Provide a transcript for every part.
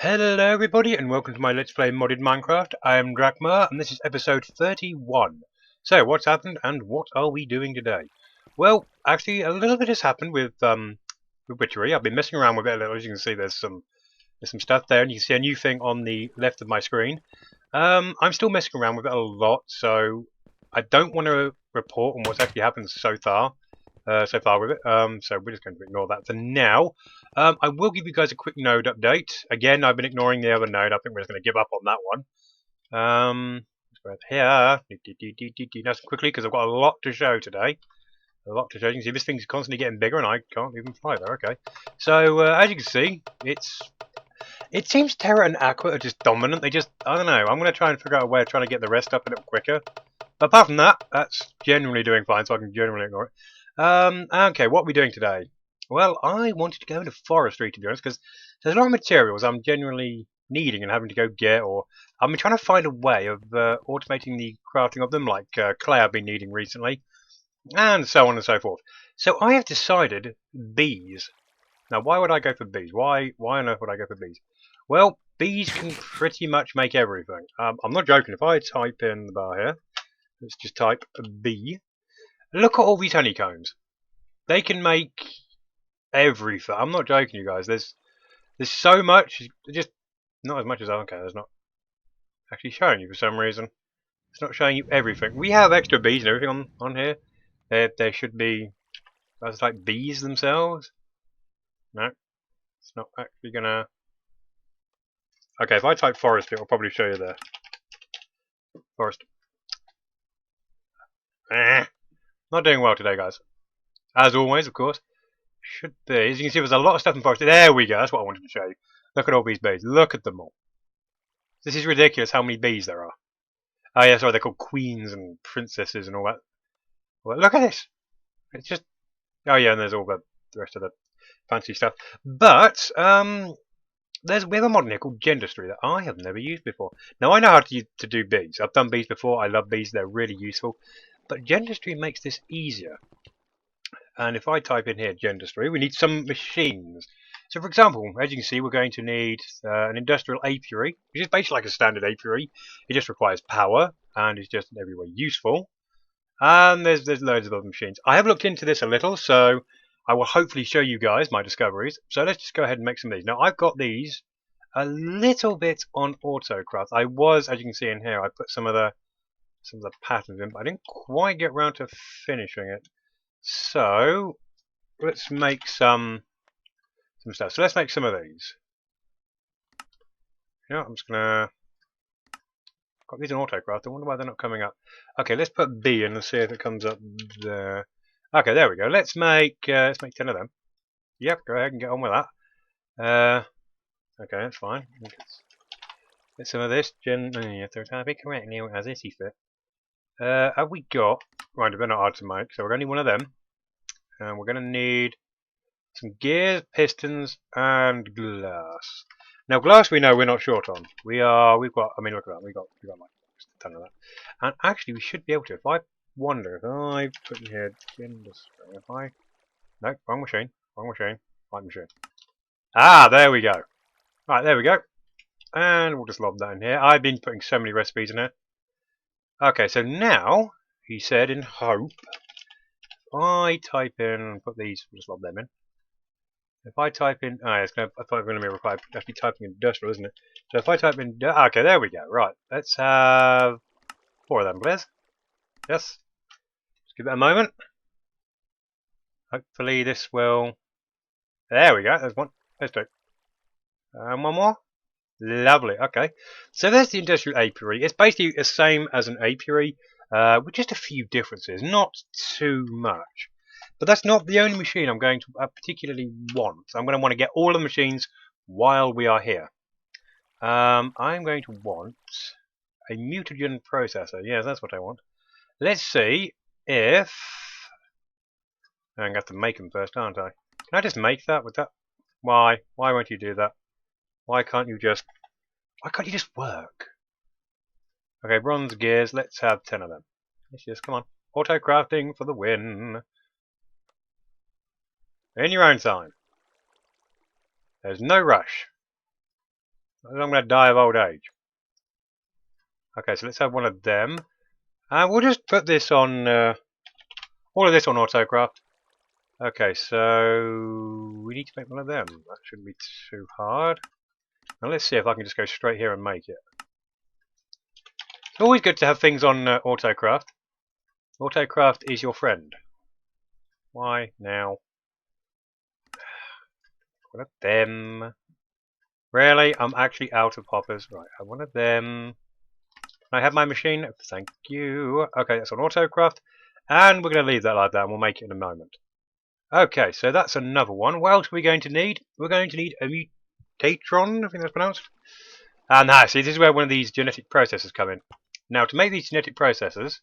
Hello everybody and welcome to my Let's Play Modded Minecraft. I am Drakmar and this is episode 31. So what's happened and what are we doing today? Well, actually a little bit has happened with Witchery. I've been messing around with it a little. As you can see there's some stuff there and you can see a new thing on the left of my screen. I'm still messing around with it a lot, so I don't want to report on what's actually happened so far with it. So we're just going to ignore that for now. I will give you guys a quick node update. Again, I've been ignoring the other node. I think we're just going to give up on that one. Let's go over here nice and quickly because I've got a lot to show today. A lot to show. You can see this thing's constantly getting bigger and I can't even fly there. Okay. So as you can see, it seems Terra and Aqua are just dominant. I don't know. I'm going to try and figure out a way of trying to get the rest up a little quicker. But apart from that, that's generally doing fine, so I can generally ignore it. Okay, what are we doing today? Well, I wanted to go into forestry, to be honest, because there's a lot of materials I'm genuinely needing and having to go get, or I've been trying to find a way of automating the crafting of them, like clay I've been needing recently, and so on and so forth. So I have decided bees. Now, why would I go for bees? Why on earth would I go for bees? Well, bees can pretty much make everything. I'm not joking. If I type in the bar here, let's just type bee. Look at all these honeycombs. They can make everything. I'm not joking, you guys. There's so much. Just not as much as okay. It's not actually showing you for some reason. It's not showing you everything. We have extra bees and everything on here. There should be. That's like bees themselves. No, it's not actually gonna. Okay, if I type forest, it will probably show you there. Forest. Not doing well today, guys. As always, of course. Should be. As you can see, there's a lot of stuff in forest. There we go. That's what I wanted to show you. Look at all these bees. Look at them all. This is ridiculous how many bees there are. Oh yeah, sorry, they're called queens and princesses and all that. Well, look at this. It's just. Oh yeah, and there's all the rest of the fancy stuff. But we have a mod in here called Gendustry that I have never used before. Now I know how to do bees. I've done bees before. I love bees. They're really useful. But Gendustry makes this easier. And if I type in here Gendustry, we need some machines. So for example, as you can see, we're going to need an industrial apiary, which is basically like a standard apiary. It just requires power and is just in every way useful. And there's loads of other machines. I have looked into this a little, so I will hopefully show you guys my discoveries. So let's just go ahead and make some of these. Now I've got these a little bit on autocraft. I was, as you can see in here, I put some of the patterns in, but I didn't quite get around to finishing it. So let's make some stuff. So let's make some of these. Yeah, I'm just gonna got these in autocraft. I wonder why they're not coming up. Okay, let's put B in and see if it comes up there. Okay, there we go. Let's make 10 of them. Yep, go ahead and get on with that. Okay, that's fine. Get some of this. You have to type it correctly as this you fit. Have we got? Right, they're not hard to make, so we're going to need one of them. And we're going to need some gears, pistons, and glass. Now, glass we know we're not short on. We've got. I mean, look at that. We've got like a ton of that. And actually, we should be able to. If I wonder if I put in here industry, no, wrong machine, right machine. Ah, there we go. Right, there we go. And we'll just lob that in here. I've been putting so many recipes in here. Okay, so now he said in hope. If I type in, put these, we'll just lob them in. If I type in, it's going to, I thought it was going to be required, actually typing industrial, isn't it? So if I type in, okay, there we go, right. Let's have 4 of them, please. Yes. Just give it a moment. Hopefully this will, there we go, there's one. There's 2. And one more. Lovely, okay. So there's the industrial apiary. It's basically the same as an apiary, with just a few differences, not too much. But that's not the only machine I'm going to particularly want. I'm going to want to get all the machines while we are here. I'm going to want a mutagen processor. Yes, that's what I want. Let's see if... I'm going to have to make them first, aren't I? Can I just make that with that? Why? Why won't you do that? Why can't you just work? Okay, bronze gears. Let's have 10 of them. Let's just, come on. Auto crafting for the win. In your own time. There's no rush. I'm going to die of old age. Okay, so let's have one of them. And we'll just put this on, all of this on autocraft. Okay, so we need to make one of them. That shouldn't be too hard. Now let's see if I can just go straight here and make it. It's always good to have things on autocraft. Autocraft is your friend. Why now? One of them. Really? I'm actually out of hoppers. Right, I have one of them. Can I have my machine? Thank you. Okay, that's on autocraft. And we're going to leave that like that and we'll make it in a moment. Okay, so that's another one. What else are we going to need? We're going to need a mutatron, I think that's pronounced. And see, this is where one of these genetic processors come in. Now, to make these genetic processors,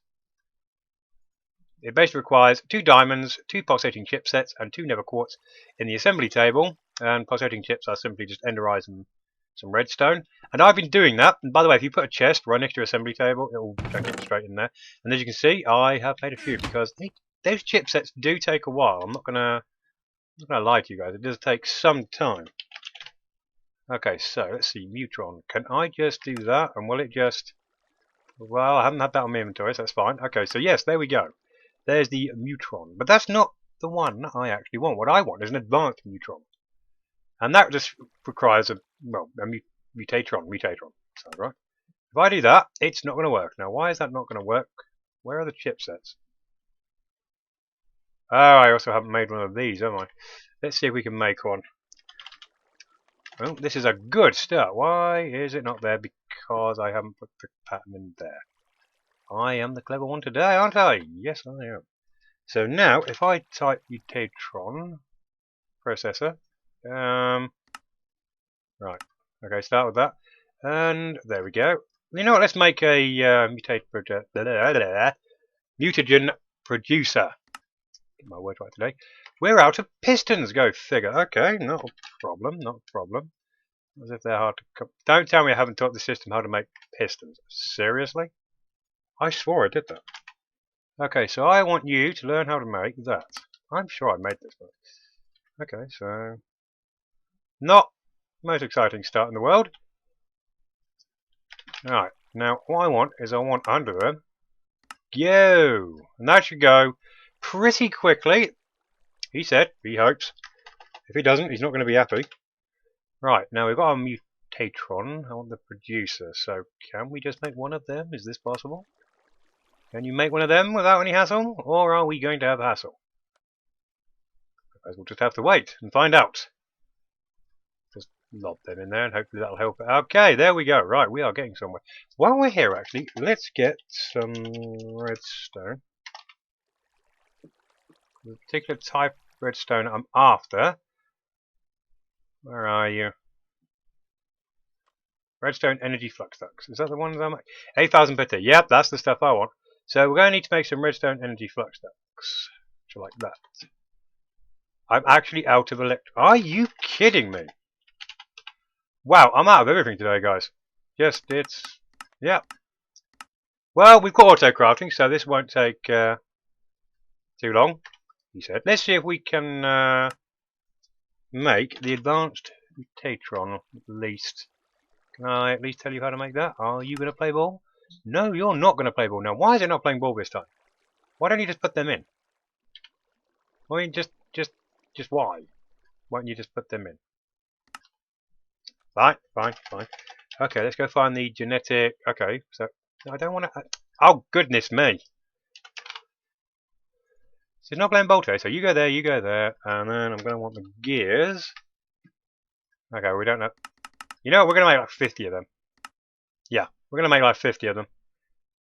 it basically requires 2 diamonds, 2 pulsating chipsets, and 2 nether quartz in the assembly table. And pulsating chips are simply just enderise and some redstone. And I've been doing that. And by the way, if you put a chest right next to your assembly table, it will chuck it straight in there. And as you can see, I have made a few because those chipsets do take a while. I'm not gonna lie to you guys. It does take some time. Okay, so let's see, Mutron. Can I just do that? And will it just... Well, I haven't had that on my inventory, so that's fine. Okay, so yes, there we go. There's the Mutron. But that's not the one I actually want. What I want is an advanced Mutron. And that just requires a mutatron. So, right? If I do that, it's not going to work. Now, why is that not going to work? Where are the chipsets? Oh, I also haven't made one of these, have I? Let's see if we can make one. Well, this is a good start. Why is it not there? Because I haven't put the pattern in there. I am the clever one today, aren't I? Yes, I am. So now, if I type mutatron processor, right, okay, start with that, and there we go. You know what? Let's make a mutagen producer. Get my word right today. We're out of pistons. Go figure. Okay, not a problem. Not a problem. As if they're hard to come. Don't tell me I haven't taught the system how to make pistons. Seriously? I swore I did that. Okay, so I want you to learn how to make that. I'm sure I made this one. Okay, so not the most exciting start in the world. Alright, now what I want is I want under them. Go! And that should go pretty quickly. He said, he hopes. If he doesn't, he's not going to be happy. Right, now we've got our mutatron. I want the producer. So can we just make one of them? Is this possible? Can you make one of them without any hassle? Or are we going to have hassle? I suppose we'll just have to wait and find out. Just lob them in there and hopefully that'll help. Okay, there we go. Right, we are getting somewhere. While we're here, actually, let's get some redstone. The particular type of redstone I'm after. Where are you? Redstone energy flux ducts. Is that the ones I'm... 8,000 per tier. Yep, that's the stuff I want. So we're going to need to make some redstone energy flux ducts. Which are like that. I'm actually out of Are you kidding me? Wow, I'm out of everything today, guys. Just, it's... Yep. Well, we've got auto-crafting, so this won't take too long, he said. Let's see if we can make the advanced mutatron, at least. Can I at least tell you how to make that? Are you going to play ball? No, you're not going to play ball. Now, why is it not playing ball this time? Why don't you just put them in? I mean, just why? Why don't you just put them in? Fine. Okay, let's go find the genetic... Okay, so I don't want to... Oh, goodness me. So it's not playing ball today, so you go there, and then I'm going to want the gears. Okay, we don't know... You know what, we're going to make like 50 of them. Yeah, we're going to make like 50 of them.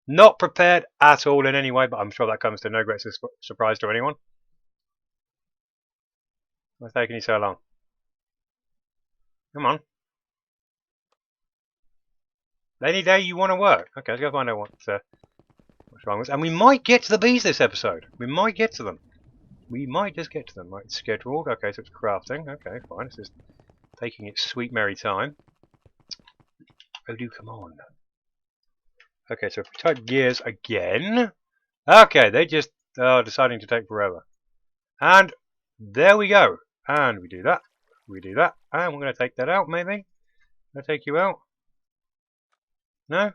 Not prepared at all in any way, but I'm sure that comes to no great surprise to anyone. What's taking you so long? Come on. Any day you want to work. Okay, let's go find out what's wrong with this. And we might get to the bees this episode. We might get to them. We might just get to them. Right, it's scheduled. Okay, so it's crafting. Okay, fine. It's just taking its sweet merry time. Oh, do come on. Okay, so if we type gears again. Okay, they just are deciding to take forever. And there we go. And we do that. And we're going to take that out, maybe. Can I take you out? No?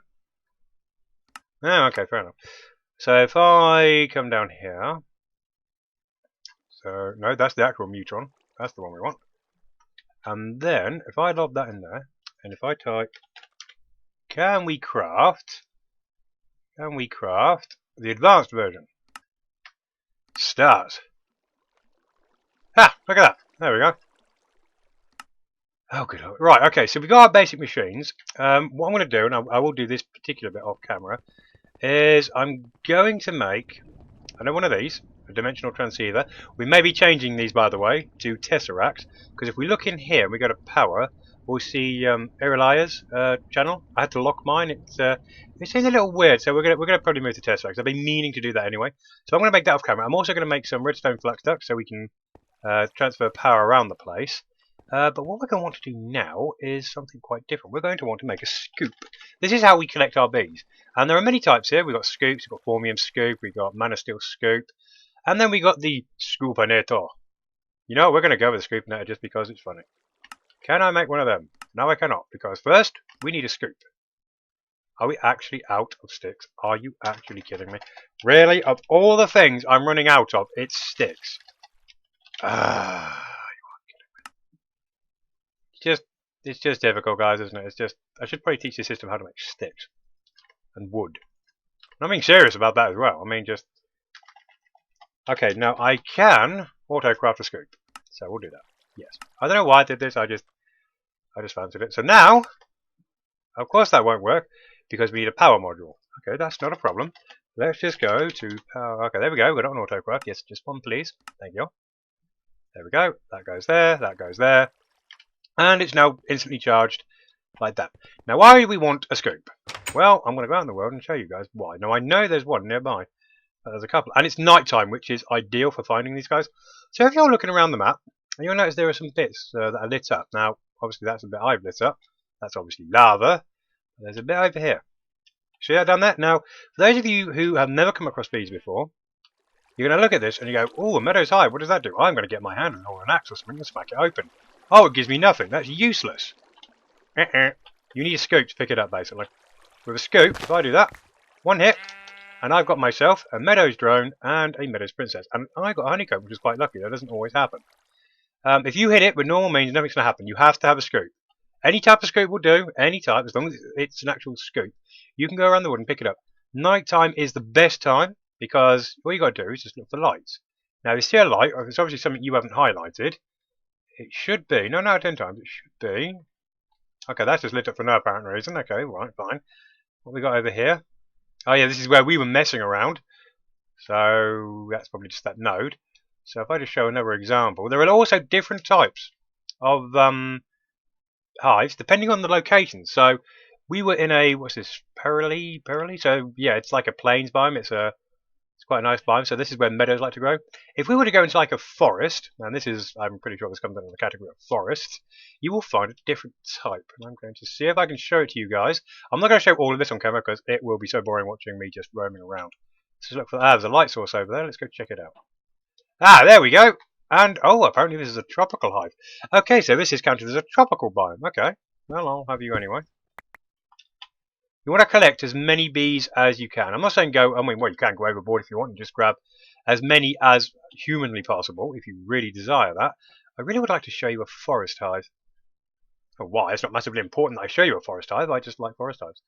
No, okay, fair enough. So if I come down here, so no, that's the actual neutron. That's the one we want. And then if I lob that in there, and if I type, can we craft the advanced version? Start. Ah, look at that. There we go. Oh, good. Right, okay, so we've got our basic machines. What I'm going to do, and I will do this particular bit off camera, is I'm going to make one of these, a dimensional transceiver. We may be changing these, by the way, to tesseracts, because if we look in here and we go to power, we'll see Irelia's channel. I had to lock mine. It seems a little weird, so we're gonna probably move to tesseracts. I've been meaning to do that anyway, so I'm going to make that off camera. I'm also going to make some redstone flux ducts so we can transfer power around the place. But what we're going to want to do now is something quite different. We're going to want to make a scoop. This is how we collect our bees. And there are many types here. We've got scoops, we've got formium scoop, we've got mana steel scoop, and then we got the scoopinator. You know, we're going to go with the scoopinator just because it's funny. Can I make one of them? No, I cannot, because first, we need a scoop. Are we actually out of sticks? Are you actually kidding me? Really? Of all the things I'm running out of, it's sticks. It's just difficult, guys, isn't it? It's just, I should probably teach the system how to make sticks and wood. And I'm being serious about that as well. I mean, just okay. Now I can auto-craft a scoop, so we'll do that. Yes, I don't know why I did this. I just fancied it. So now, of course, that won't work because we need a power module. Okay, that's not a problem. Let's just go to power. Okay, there we go. We've got an auto-craft. Yes, just one, please. Thank you. There we go. That goes there. That goes there. And it's now instantly charged like that. Now, why do we want a scoop? Well, I'm going to go out in the world and show you guys why. Now, I know there's one nearby. There's a couple. And it's nighttime, which is ideal for finding these guys. So if you're looking around the map, you'll notice there are some bits that are lit up. Now, obviously, that's a bit I've lit up. That's obviously lava. There's a bit over here. See that down there? Now, for those of you who have never come across bees before, you're going to look at this and you go, oh, a meadow's hive. What does that do? I'm going to get my hand on an axe or something and smack it open. Oh, it gives me nothing. That's useless. You need a scoop to pick it up, basically. With a scoop, if I do that, one hit, and I've got myself a Meadows drone and a Meadows princess. And I got a honeycomb, which is quite lucky. That doesn't always happen. If you hit it with normal means, nothing's going to happen. You have to have a scoop. Any type of scoop will do. Any type, as long as it's an actual scoop. You can go around the wood and pick it up. Nighttime is the best time because all you got to do is just look for lights. Now, if you see a light, or if it's obviously something you haven't highlighted, it should be. No, 10 times. It should be. Okay, that's just lit up for no apparent reason. Okay, right, fine. What we got over here? Oh yeah, this is where we were messing around. So that's probably just that node. So if I just show another example, there are also different types of hives depending on the location. So we were in a what's this? Perily? So yeah, it's like a plains biome. It's quite a nice biome. So this is where meadows like to grow. If we were to go into like a forest, and this is, I'm pretty sure this comes under the category of forests, you will find a different type. And I'm going to see if I can show it to you guys. I'm not going to show all of this on camera because it will be so boring watching me just roaming around. Let's look for there's a light source over there. Let's go check it out. Ah, there we go. And oh, apparently this is a tropical hive. Okay, so this is counted as a tropical biome. Okay, well I'll have you anyway. You want to collect as many bees as you can. I'm not saying go, I mean, well, you can go overboard if you want and just grab as many as humanly possible if you really desire that. I really would like to show you a forest hive. Oh, why? It's not massively important that I show you a forest hive. I just like forest hives.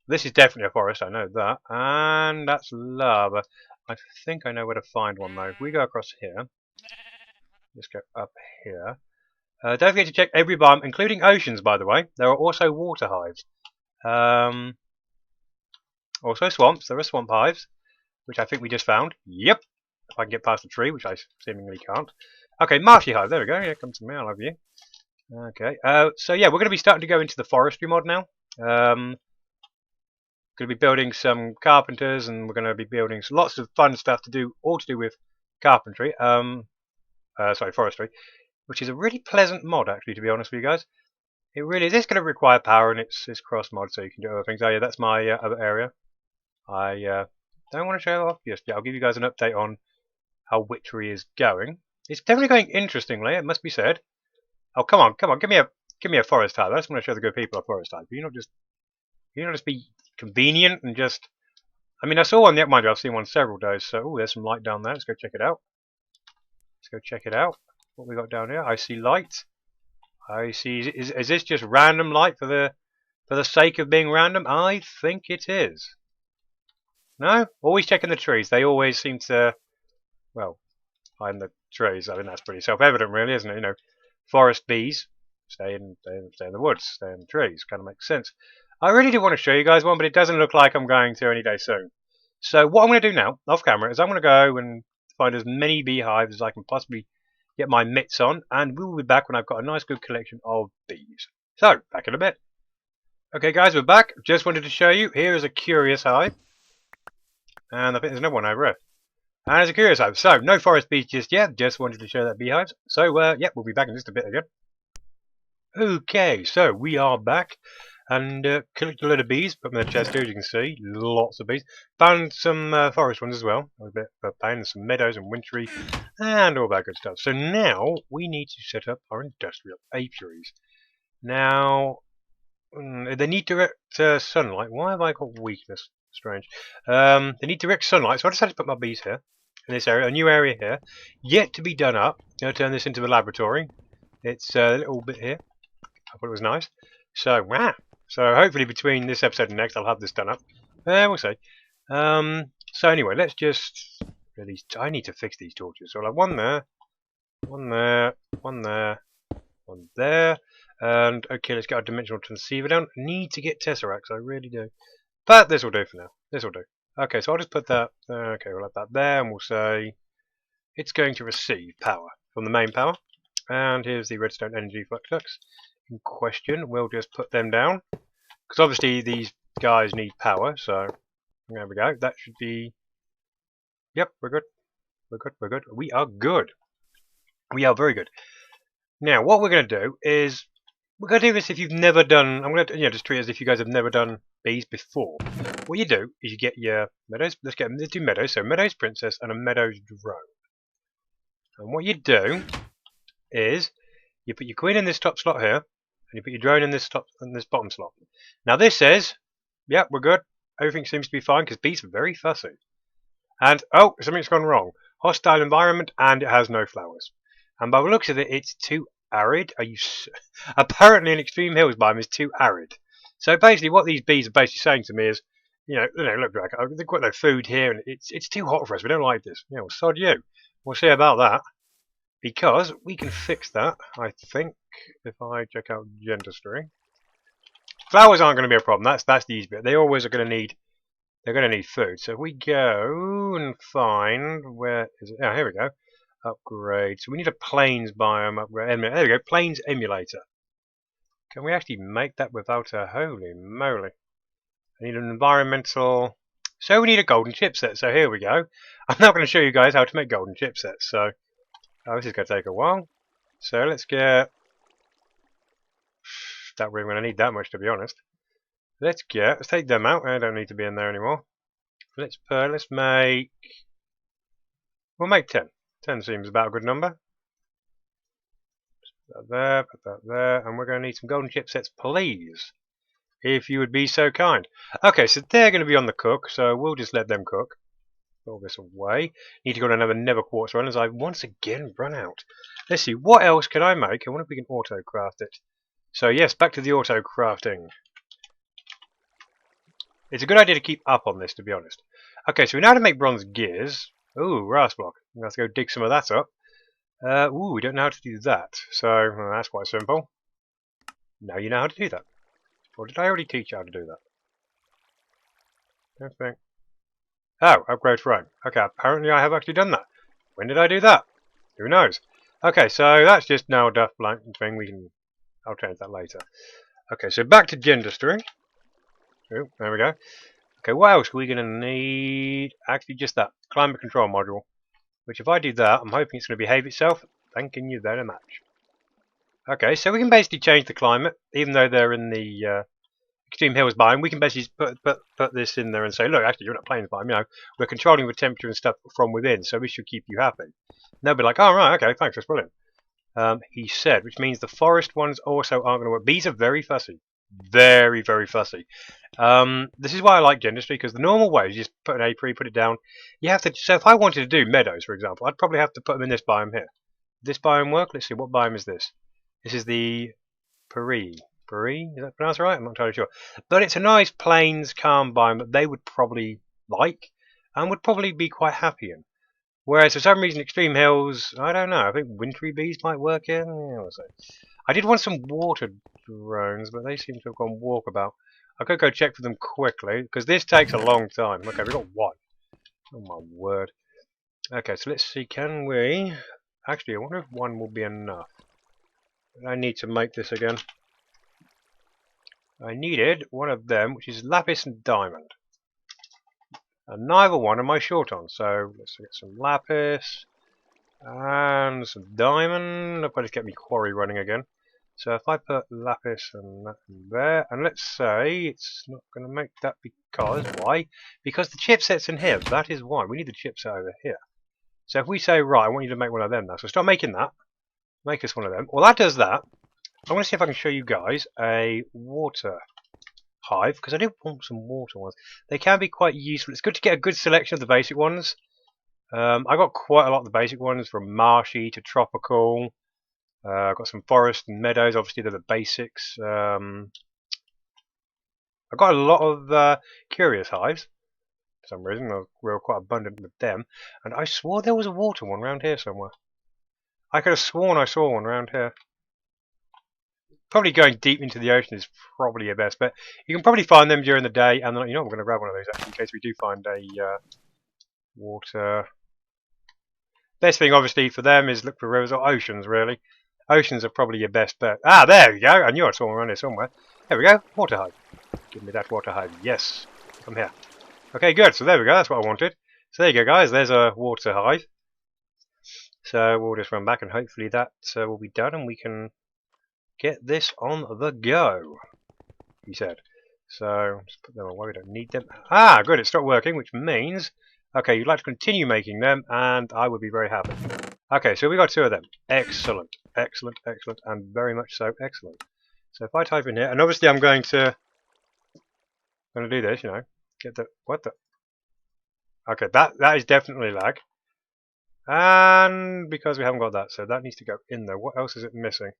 This is definitely a forest, I know that. And that's lava. I think I know where to find one, though. If we go across here, let's go up here. Don't forget to check every biome, including oceans, by the way. There are also water hives. Also swamps. There are swamp hives, which I think we just found. Yep. If I can get past the tree, which I seemingly can't. Okay, marshy hive. There we go. Yeah, come to me. I'll have you. Okay. So yeah, we're going to be starting to go into the forestry mod now. Going to be building some carpenters, and we're going to be building lots of fun stuff to do, all to do with carpentry. Sorry, forestry, which is a really pleasant mod, actually, to be honest with you guys. It really is. It's going to require power, and it's cross mod, so you can do other things. Oh yeah, that's my other area. I don't want to show off just yet. I'll give you guys an update on how Witchery is going. It's definitely going interestingly, it must be said. Oh, come on, give me a give me a forest type. That's going to show the good people a forest type. You're not just be convenient and just. I mean, I saw one the mind you, I've seen one several days. So, oh, there's some light down there. Let's go check it out. Let's go check it out. What we got down here? I see light. I see. Is this just random light for the sake of being random? I think it is. No? Always checking the trees. They always seem to, well, find the trees. I mean, that's pretty self-evident, really, isn't it? You know, forest bees stay in the woods, stay in the trees. Kind of makes sense. I really do want to show you guys one, but it doesn't look like I'm going to any day soon. So what I'm going to do now, off camera, is I'm going to go and find as many beehives as I can possibly get my mitts on, and we will be back when I've got a nice good collection of bees. So, back in a bit. Okay guys, we're back. Just wanted to show you, here is a curious hive. And I think there's another one over here. And there's a curious hive. So, no forest bees just yet, just wanted to show that beehives. So, yep, we'll be back in just a bit again. Okay, so we are back. And collected a load of bees, put them in the chest here, as you can see. Lots of bees. Found some forest ones as well. A bit of pain, and some meadows and wintry, and all that good stuff. So now we need to set up our industrial apiaries. Now, they need direct sunlight. Why have I got weakness? Strange. They need direct sunlight, so I decided to put my bees here, in this area, a new area here, yet to be done up. I'm going to turn this into a laboratory. It's a little bit here. I thought it was nice. So, wow. So hopefully between this episode and next I'll have this done up. We'll see. So anyway, let's just really. I need to fix these torches. So I'll have one there, one there, one there, one there. And okay, let's get our dimensional transceiver down. Need to get tesseracts, I really do. But this will do for now. This will do. Okay, so I'll just put that. Okay, we'll have that there, and we'll say it's going to receive power from the main power. And here's the redstone energy flux ducts in question. We'll just put them down because obviously these guys need power. So there we go. That should be. Yep, we're good. We're good. We're good. We are good. We are very good. Now, what we're going to do is we're going to do this if you've never done. I'm going to just treat it as if you guys have never done bees before. What you do is you get your meadows. Let's do meadows. So meadows princess and a meadows drone. And what you do is you put your queen in this top slot here, and you put your drone in this bottom slot. Now this says, yep, we're good. Everything seems to be fine because bees are very fussy. And oh, something's gone wrong. Hostile environment, and it has no flowers. And by the looks of it, it's too arid. Apparently, an extreme hills biome is too arid. So basically, what these bees are basically saying to me is, look, Jack, they've got no food here, and it's too hot for us. We don't like this. Sod you. We'll see about that. Because we can fix that, I think, if I check out dentistry. Flowers aren't going to be a problem. That's the easy bit. They always are going to need. They're going to need food. So if we go and find where is it? Oh, here we go. Upgrade. So we need a plains biome upgrade. There we go. Plains emulator. Can we actually make that without a holy moly? I need an environmental. So we need a golden chipset. So here we go. I'm not going to show you guys how to make golden chipsets. So. Oh, this is going to take a while. So let's get. Not really going to need that much, to be honest. Let's take them out. They don't need to be in there anymore. Let's make. We'll make 10. 10 seems about a good number. Put that there, and we're going to need some golden chipsets, please. If you would be so kind. Okay, so they're going to be on the cook, so we'll just let them cook. All this away. Need to go to another nether quartz run as I once again run out. Let's see, what else can I make? I wonder if we can auto craft it. So yes, back to the auto crafting. It's a good idea to keep up on this, to be honest. Okay, so we know how to make bronze gears. Ooh, brass block. I'm going to have to go dig some of that up. Ooh, we don't know how to do that. So well, that's quite simple. Now you know how to do that. Or did I already teach you how to do that? Don't think. Oh, upgrade frame. Okay, apparently I have actually done that. When did I do that? Who knows? Okay, so that's just now a duff blank thing. I'll change that later. Okay, so back to dentistry. Oh, there we go. Okay, what else are we going to need? Actually, just that climate control module. Which, if I do that, I'm hoping it's going to behave itself. Thanking you very much. Okay, so we can basically change the climate, even though they're in the extreme hills biome. We can basically put this in there and say, look, actually, you're in a plains biome. We're controlling the temperature and stuff from within, so we should keep you happy. And they'll be like, oh, right, okay, thanks, that's brilliant. he said, which means the forest ones also aren't going to work. Bees are very fussy. Very, very fussy. This is why I like dentistry, because the normal way is you just put an apiary, put it down. You have to. So if I wanted to do meadows, for example, I'd probably have to put them in this biome here. This biome work? Let's see, what biome is this? This is the Paris. Paris? Is that pronounced right? I'm not entirely sure. But it's a nice, plains, calm biome that they would probably like and would probably be quite happy in. Whereas for some reason, extreme hills, I don't know. I think wintry bees might work here. Yeah, we'll see. I did want some water drones, but they seem to have gone walkabout. I could go check for them quickly, because this takes a long time. Okay, we've got one. Oh my word. Okay, so let's see, can we... Actually, I wonder if one will be enough. I need to make this again. I needed one of them, which is lapis and diamond. And neither one am I short on, so let's get some lapis and some diamond. That'll just get me quarry running again. So if I put lapis and that in there, and let's say it's not going to make that because, why? Because the chipset's in here, that is why. We need the chipset over here. So if we say, right, I want you to make one of them now, so start making that. Make us one of them. Well, that does that. I want to see if I can show you guys a water hive, because I do want some water ones. They can be quite useful. It's good to get a good selection of the basic ones. I got quite a lot of the basic ones, from marshy to tropical. I've got some forest and meadows, obviously they're the basics. I've got a lot of curious hives, for some reason. We were quite abundant with them. And I swore there was a water one around here somewhere. I could have sworn I saw one around here. Probably going deep into the ocean is probably your best bet. You can probably find them during the day, and then, you know, we're going to grab one of those actually, in case we do find a water. Best thing, obviously, for them is look for rivers or oceans, really. Oceans are probably your best bet. Ah, there we go. I knew I saw one around here somewhere. There we go. Water hive. Give me that water hive. Yes. Come here. Okay, good. So there we go. That's what I wanted. So there you go, guys. There's a water hive. So we'll just run back, and hopefully that will be done, and we can get this on the go, he said. So just put them away, we don't need them. Ah, good, it stopped working, which means, okay, you'd like to continue making them, and I would be very happy. Okay, so we got two of them. Excellent, excellent, excellent, and very much so excellent. So if I type in here, and obviously I'm going to do this, you know, get the, what the, okay, that is definitely lag. And because we haven't got that, so that needs to go in there. What else is it missing?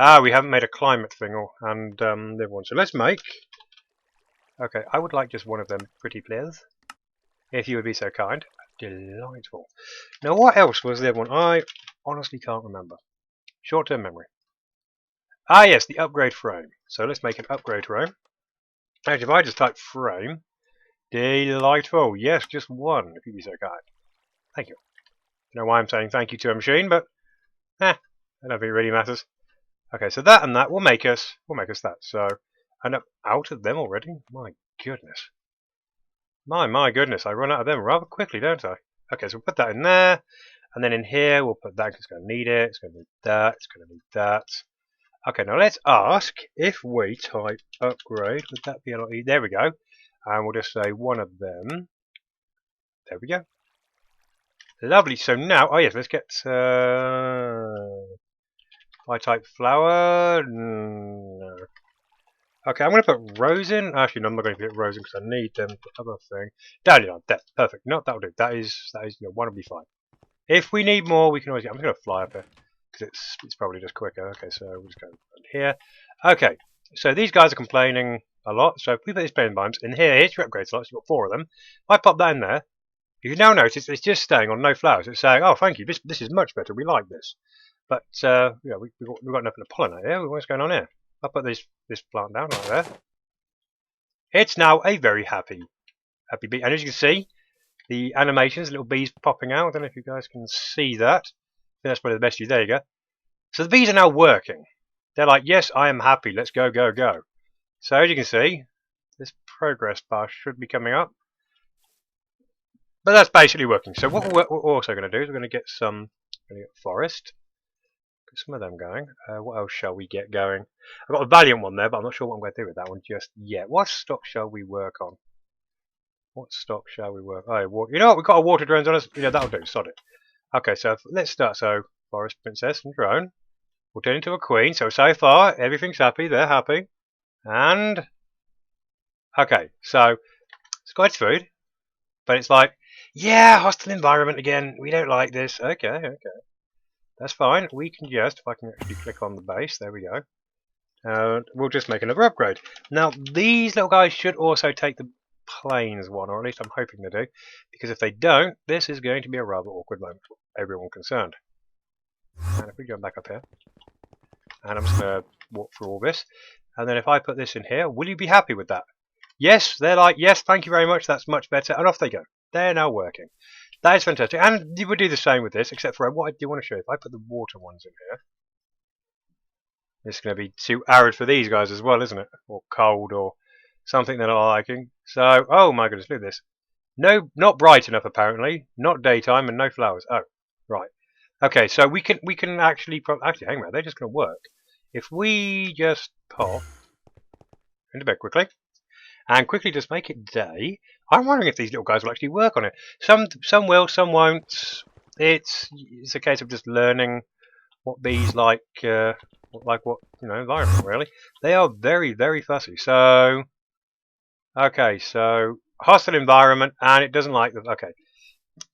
Ah, we haven't made a climate thing, and the other one. So let's make... Okay, I would like just one of them, pretty please. If you would be so kind. Delightful. Now, what else was the other one? I honestly can't remember. Short-term memory. Ah, yes, the upgrade frame. So let's make an upgrade frame. Actually, if I just type frame... Delightful. Yes, just one, if you'd be so kind. Thank you. I don't know why I'm saying thank you to a machine, but... I don't think it really matters. Okay, so that and that will make us that. So, and out of them already. My goodness, my goodness, I run out of them rather quickly, don't I? Okay, so we'll put that in there, and then in here we'll put that because it's going to need it. It's going to need that. It's going to need that. Okay, now let's ask if we type upgrade. Would that be a lot easier? There we go, and we'll just say one of them. There we go. Lovely. So now, oh yes, let's get. I type flower. No. Okay, I'm going to put rose in. Actually, no, I'm not going to put rose in because I need them for other thing. There, perfect. No, that'll do. That is, you know, one will be fine. If we need more, we can always get. I'm just going to fly up here because it's probably just quicker. Okay, so we'll just go here. Okay, so these guys are complaining a lot. So if we put these plain biomes in here, here's your upgrade slots. You've got 4 of them. If I pop that in there, you can now notice it's just staying on no flowers. It's saying, oh, thank you. This is much better. We like this. But yeah, we've got nothing to pollinate here. What's going on here? I'll put this plant down right there. It's now a very happy bee. And as you can see, the animations, little bees popping out. I don't know if you guys can see that. I think that's probably the best view. There you go. So the bees are now working. They're like, yes, I am happy. Let's go, go, go. So as you can see, this progress bar should be coming up. But that's basically working. So what we're also going to do is we're going to get forest. Get some of them going. What else shall we get going? I've got a Valiant one there, but I'm not sure what I'm going to do with that one just yet. What stock shall we work on? What stock shall we work on? Oh, you know what? We've got our water drones on us. Yeah, that'll do. Sod it. Okay, so let's start. So Forest princess and drone will turn into a queen. So far, everything's happy. They're happy. And okay, so it's got its food, but it's like, yeah, hostile environment again. We don't like this. Okay, that's fine. We can just, if I can actually click on the base, there we go. We'll just make another upgrade. Now, these little guys should also take the plains one, or at least I'm hoping they do, because if they don't, this is going to be a rather awkward moment for everyone concerned. And if we go back up here, and I'm just going to walk through all this, and then if I put this in here, will you be happy with that? Yes, they're like, yes, thank you very much, that's much better, and off they go. They're now working. That is fantastic, and you would do the same with this, except for what I do want to show you. If I put the water ones in here, it's going to be too arid for these guys as well, isn't it? Or cold, or something they're not liking. So, oh my goodness, look at this. No, not bright enough apparently. Not daytime, and no flowers. Oh, right. Okay, so we can actually hang on. They're just going to work. If we just pop into bed quickly, and quickly just make it day. I'm wondering if these little guys will actually work on it. Some will, some won't. It's a case of just learning what bees like what environment really. They are very, very fussy. So okay, so hostile environment, and it doesn't like them. Okay,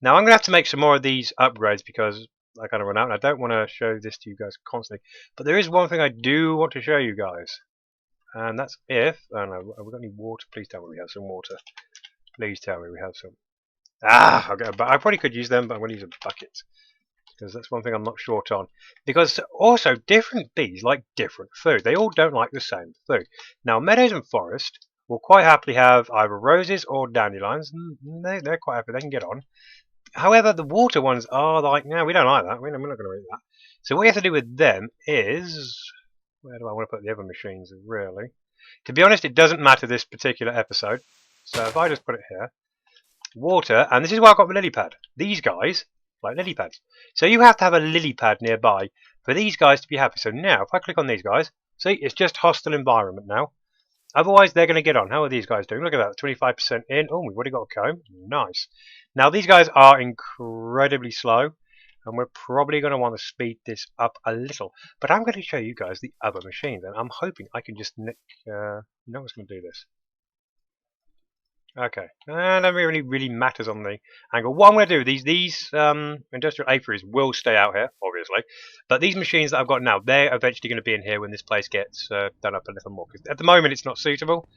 now I'm gonna have to make some more of these upgrades because I kind of run out, and I don't want to show this to you guys constantly. But there is one thing I do want to show you guys, and that's if have we got any water? Please tell me we have some water. Please tell me we have some. I probably could use them, but I'm going to use a bucket. Because that's one thing I'm not short on. Because also, different bees like different food. They all don't like the same food. Now, meadows and forest will quite happily have either roses or dandelions. And they're quite happy. They can get on. However, the water ones are like, no, we don't like that. We're not going to eat that. So what you have to do with them is... Where do I want to put the other machines, really? To be honest, it doesn't matter this particular episode. So if I just put it here. Water, and this is why I've got the lily pad. These guys like lily pads. So you have to have a lily pad nearby for these guys to be happy. So now, if I click on these guys, see, it's just hostile environment now. Otherwise, they're going to get on. How are these guys doing? Look at that, 25% in. Oh, we've already got a comb. Nice. Now, these guys are incredibly slow, and we're probably going to want to speed this up a little. But I'm going to show you guys the other machines, and I'm hoping I can just nick... what's going to do this? Okay, and that really matters on the angle. What I'm going to do, these industrial apiaries will stay out here, obviously, but these machines that I've got now, they're eventually going to be in here when this place gets done up a little more. Because at the moment, it's not suitable,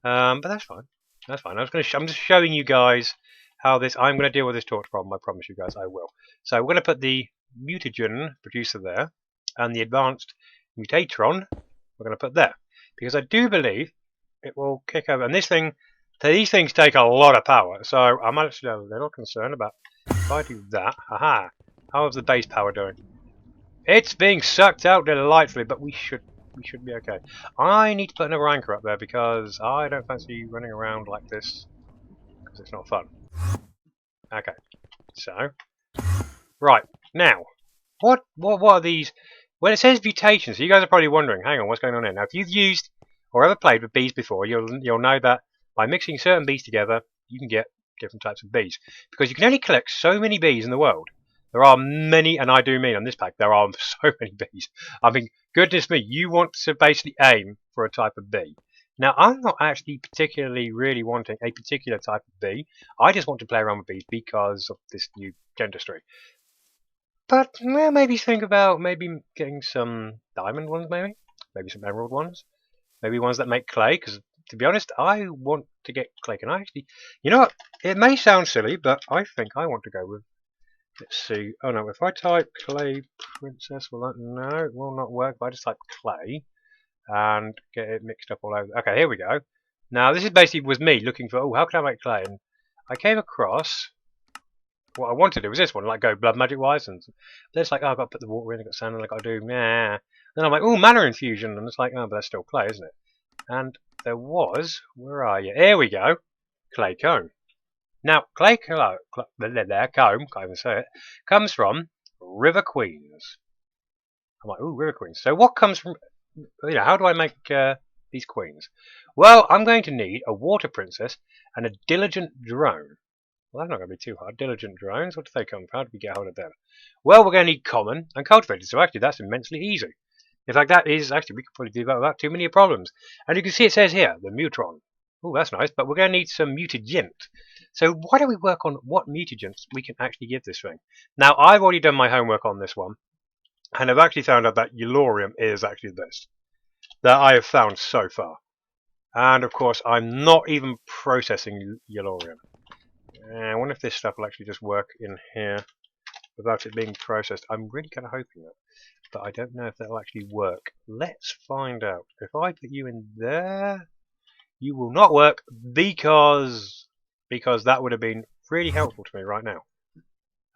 but that's fine. That's fine. I'm just showing you guys how this. I'm going to deal with this torch problem. I promise you guys, I will. So we're going to put the mutagen producer there, and the advanced mutatron we're going to put there, because I do believe it will kick over. And this thing. These things take a lot of power, so I'm actually a little concerned about if I do that. Haha! How is the base power doing? It's being sucked out delightfully, but we should be okay. I need to put another anchor up there because I don't fancy running around like this because it's not fun. Okay, so right now, what are these? When it says mutations, so you guys are probably wondering, hang on, what's going on here? Now, if you've used or ever played with bees before, you'll know that. By mixing certain bees together, you can get different types of bees. Because you can only collect so many bees in the world. There are many, and I do mean on this pack, there are so many bees. I mean, goodness me, you want to basically aim for a type of bee. Now, I'm not actually particularly really wanting a particular type of bee. I just want to play around with bees because of this new dentistry. But well, maybe think about getting some diamond ones, maybe some emerald ones. Maybe ones that make clay, because to be honest, I want to get clay. Can I actually... You know what? It may sound silly, but I think I want to go with... Let's see. Oh no, if I type clay princess, will that... No, it will not work. If I just type clay and get it mixed up all over... Okay, here we go. Now, this is basically was me looking for... Oh, how can I make clay? And I came across... What I wanted to do was this one, like go blood magic wise. And then it's like, oh, I've got to put the water in, I've got sand, and I've got to do... Nah. Then I'm like, oh, mana infusion. And it's like, oh, but that's still clay, isn't it? And there was, where are you? Here we go, clay comb. Now, clay comb, can't even say it, comes from River Queens. I'm like, ooh, River Queens. So what comes from, how do I make these queens? Well, I'm going to need a water princess and a diligent drone. Well, that's not going to be too hard. Diligent drones, what do they come from? How do we get hold of them? Well, we're going to need common and cultivated, so actually that's immensely easy. In fact, that is, actually, we could probably do that without too many problems. And you can see it says here, the Mutron. Oh, that's nice, but we're going to need some mutagent. So why don't we work on what mutagents we can actually give this thing? Now, I've already done my homework on this one, and I've actually found out that Eulorium is actually the best that I have found so far. And of course, I'm not even processing Eulorium. I wonder if this stuff will actually just work in here without it being processed. I'm really kind of hoping that, but I don't know if that'll actually work. Let's find out. If I put you in there, you will not work because that would have been really helpful to me right now.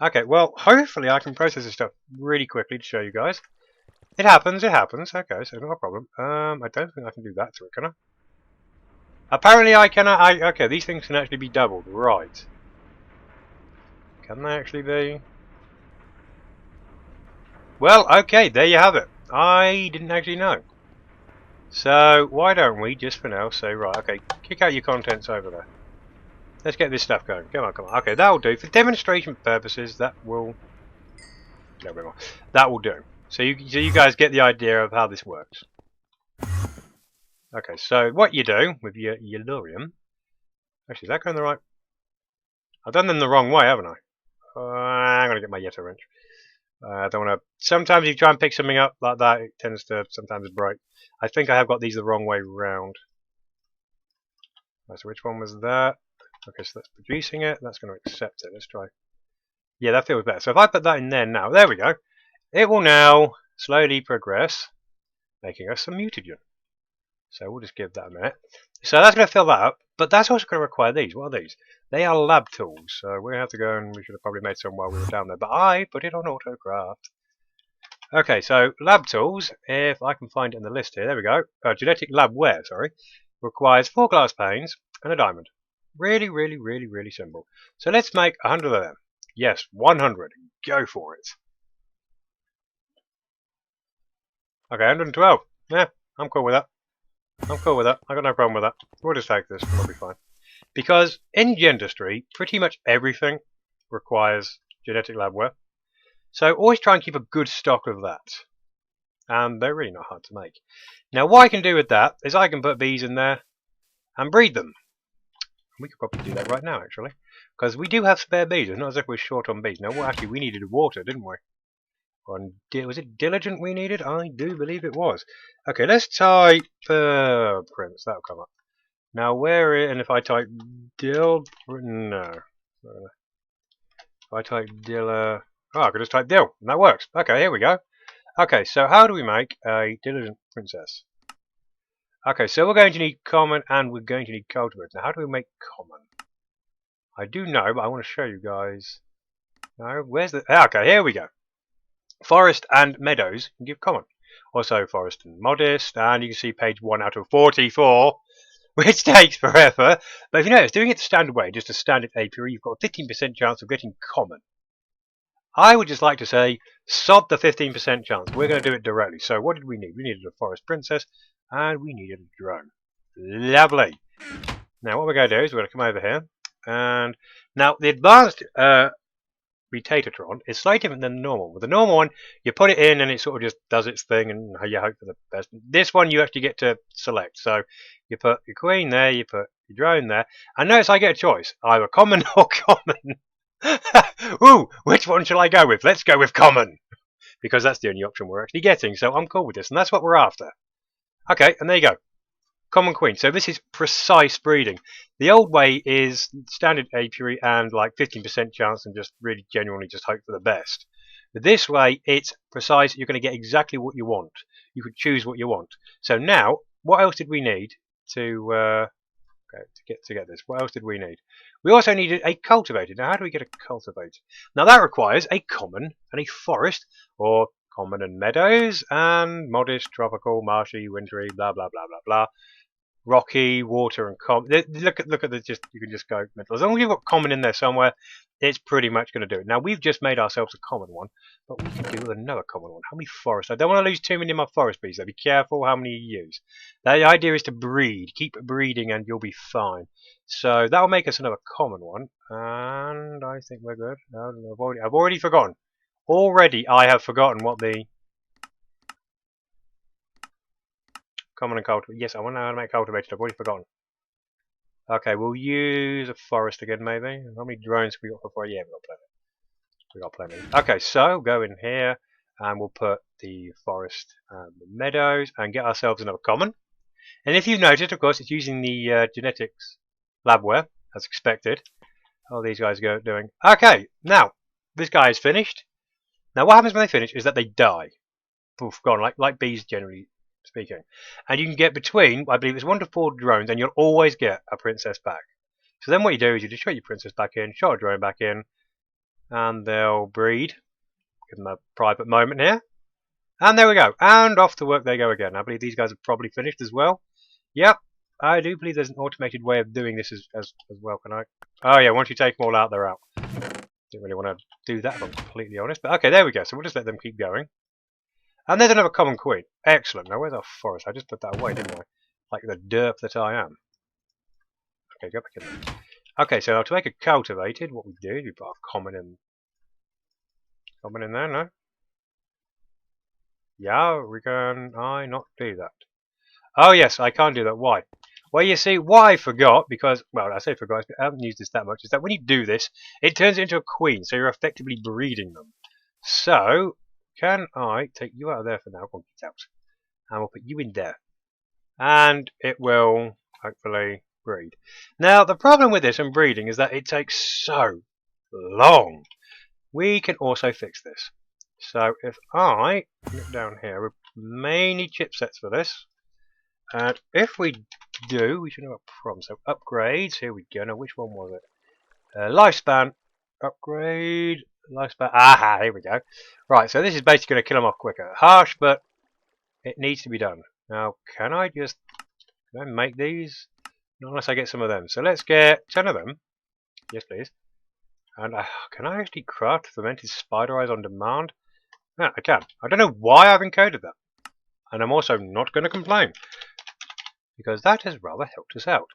Okay, well, hopefully I can process this stuff really quickly to show you guys. It happens, it happens. Okay, so not a problem. I don't think I can do that to it, can I? Apparently I cannot. Okay, these things can actually be doubled. Right. Can they actually be? Well, okay, there you have it. I didn't actually know. So, why don't we, just for now, say, right, okay, kick out your contents over there. Let's get this stuff going. Come on, come on. Okay, that'll do. For demonstration purposes, that will... A little bit more. That will do. So you guys get the idea of how this works. Okay, so what you do with your Eulorium... Actually, is that going the right... I've done them the wrong way, haven't I? I'm going to get my Yeti wrench. I don't want to... Sometimes you try and pick something up like that, it tends to sometimes break. I think I have got these the wrong way round. Right, so which one was that? Okay, so that's producing it. That's going to accept it. Let's try. Yeah, that feels better. So if I put that in there now, there we go. It will now slowly progress, making us some mutagen. So we'll just give that a minute. So that's going to fill that up, but that's also going to require these. What are these? They are lab tools. So we're going to have to go and we should have probably made some while we were down there. But I put it on autocraft. Okay, so lab tools, if I can find it in the list here, there we go. Genetic labware, sorry, requires 4 glass panes and a diamond. Really, really, really, really simple. So let's make 100 of them. Yes, 100. Go for it. Okay, 112. Yeah, I'm cool with that. I'm cool with that. I got no problem with that. We'll just take this and we'll be fine. Because in Gendustry, pretty much everything requires genetic labware. So always try and keep a good stock of that. And they're really not hard to make. Now what I can do with that is I can put bees in there and breed them. We could probably do that right now actually. Because we do have spare bees. It's not as if we're short on bees. Now well, actually we needed water, didn't we? Was it diligent we needed? I do believe it was. Okay, let's type prints. That'll come up. Now where and if I type no. If I type dilla... Oh, I could just type dill, and that works. Okay, here we go. Okay, so how do we make a diligent princess? Okay, so we're going to need common and we're going to need cultivated. Now, how do we make common? I do know, but I want to show you guys. No, where's the... Okay, here we go. Forest and meadows can give common. Also forest and modest, and you can see page 1 out of 44, which takes forever. But if you notice, doing it the standard way, just a standard apiary, you've got a 15% chance of getting common. I would just like to say, sod the 15% chance. We're going to do it directly. So what did we need? We needed a forest princess, and we needed a drone. Lovely. Now what we're going to do is we're going to come over here, and now the advanced Retatatron is slightly different than the normal. With the normal one, you put it in and it sort of just does its thing and you hope for the best. This one you actually get to select. So you put your queen there, you put your drone there, and notice I get a choice, either common or common. Ooh, which one shall I go with? Let's go with common, because that's the only option we're actually getting. So I'm cool with this, and that's what we're after. Okay, and there you go. Common queen. So this is precise breeding. The old way is standard apiary and like 15% chance and just really genuinely just hope for the best. But this way, it's precise. You're going to get exactly what you want. You could choose what you want. So now, what else did we need to get this? What else did we need? We also needed a cultivated. Now, how do we get a cultivated? Now, that requires a common and a forest, or common and meadows, and modest, tropical, marshy, wintry, blah, blah, blah, blah, blah. rocky, water, and common. Look at the just. You can just go mental. As long as you've got common in there somewhere, it's pretty much going to do it. Now we've just made ourselves a common one, but we can do with another common one. How many forests? I don't want to lose too many of my forest bees. So be careful how many you use. The idea is to breed. Keep breeding, and you'll be fine. So that'll make us another common one, and I think we're good. No, I've already forgotten. Already, I have forgotten what the common and cultivated. Yes, I want to know how to make cultivated. I've already forgotten. Okay, we'll use a forest again, maybe. How many drones have we got for forest? Yeah, we've got plenty. Okay, so go in here, and we'll put the forest and the meadows, and get ourselves another common. And if you've noticed, of course, it's using the genetics labware, as expected. How are these guys doing? Okay, now, this guy is finished. Now, what happens when they finish is that they die. Poof, gone, like bees generally speaking. And you can get between, I believe it's 1 to 4 drones, and you'll always get a princess back. So then what you do is you just shot your princess back in, shot a drone back in, and they'll breed. Give them a private moment here. And there we go. And off to work they go again. I believe these guys are probably finished as well. Yep. I do believe there's an automated way of doing this as well. Can I? Oh yeah, once you take them all out, they're out. Didn't really want to do that if I'm completely honest. But okay, there we go. So we'll just let them keep going. And there's another common queen. Excellent. Now where's our forest? I just put that away, didn't I? Like the derp that I am. Okay, go back in there. Okay, so to make it cultivated, what we do is we put our common in there, no? Yeah, we can I not do that? Oh yes, I can't do that. Why? Well, you see, what I forgot, because, well, I say forgot, I haven't used this that much, is that when you do this, it turns it into a queen, so you're effectively breeding them. So, can I take you out of there for now? Go on, get out. And we'll put you in there. And it will, hopefully, breed. Now, the problem with this and breeding is that it takes so long. We can also fix this. So, if I look down here, we may need chipsets for this. And if we do, we should have a problem. So upgrades, here we go. Now which one was it? Lifespan, upgrade, lifespan. Aha, here we go. Right, so this is basically going to kill them off quicker. Harsh, but it needs to be done. Now, can I make these? Not unless I get some of them. So let's get 10 of them. Yes, please. And can I actually craft fermented spider eyes on demand? Yeah, I can. I don't know why I've encoded that. And I'm also not going to complain, because that has rather helped us out.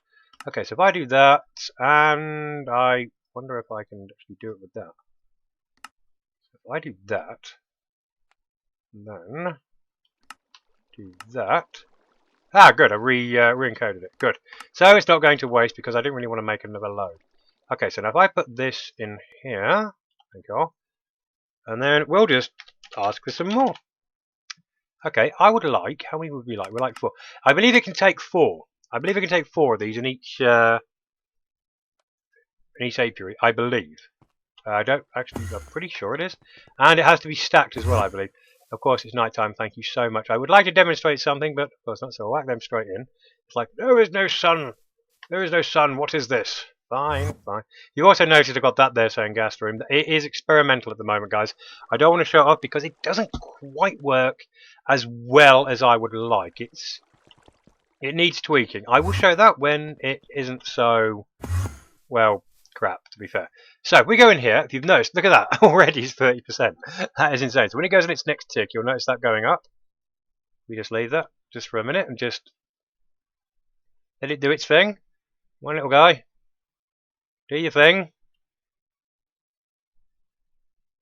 Okay, so if I do that, and I wonder if I can actually do it with that. So if I do that, then do that. Ah, good, I re-encoded it. Good. So it's not going to waste because I didn't really want to make another load. Okay, so now if I put this in here, there you go, and then we'll just ask for some more. Okay, I would like, how many would we like? We'd like 4. I believe it can take 4. I believe it can take 4 of these in each apiary, I believe. I don't actually, I'm pretty sure it is. And it has to be stacked as well, I believe. Of course, it's night time, thank you so much. I would like to demonstrate something, but of course not, so I'll whack them straight in. It's like, there is no sun. There is no sun. What is this? Fine, fine. You also noticed I got that there saying gas room. It is experimental at the moment, guys. I don't want to show it off because it doesn't quite work as well as I would like. It needs tweaking. I will show that when it isn't so, well, crap, to be fair. So, we go in here. If you've noticed, look at that. Already it's 30%. That is insane. So when it goes in its next tick, you'll notice that going up. We just leave that just for a minute and just let it do its thing. One little guy. Do your thing.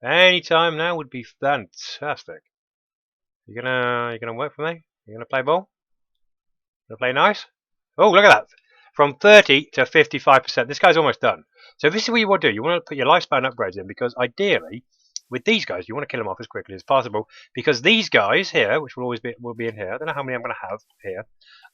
Any time now would be fantastic. You gonna work for me? You gonna play ball? Gonna play nice? Oh, look at that! From 30 to 55%. This guy's almost done. So this is what you want to do. You want to put your lifespan upgrades in, because ideally, with these guys, you want to kill them off as quickly as possible. Because these guys here, which will be in here, I don't know how many I'm going to have here,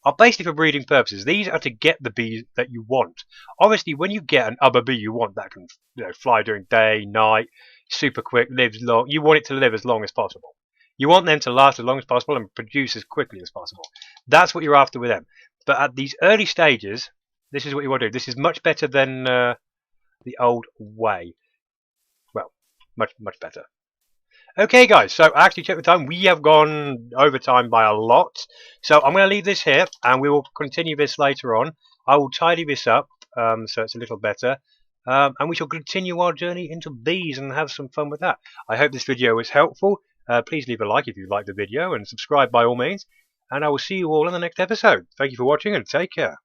are basically for breeding purposes. These are to get the bees that you want. Obviously, when you get an other bee you want that can, fly during day, night, super quick, lives long, you want it to live as long as possible. You want them to last as long as possible and produce as quickly as possible. That's what you're after with them. But at these early stages, this is what you want to do. This is much better than the old way. Well, much better. Okay, guys, so I actually checked the time. We have gone over time by a lot. So I'm going to leave this here, and we will continue this later on. I will tidy this up so it's a little better. And we shall continue our journey into bees and have some fun with that. I hope this video was helpful. Please leave a like if you liked the video and subscribe by all means. And I will see you all in the next episode. Thank you for watching and take care.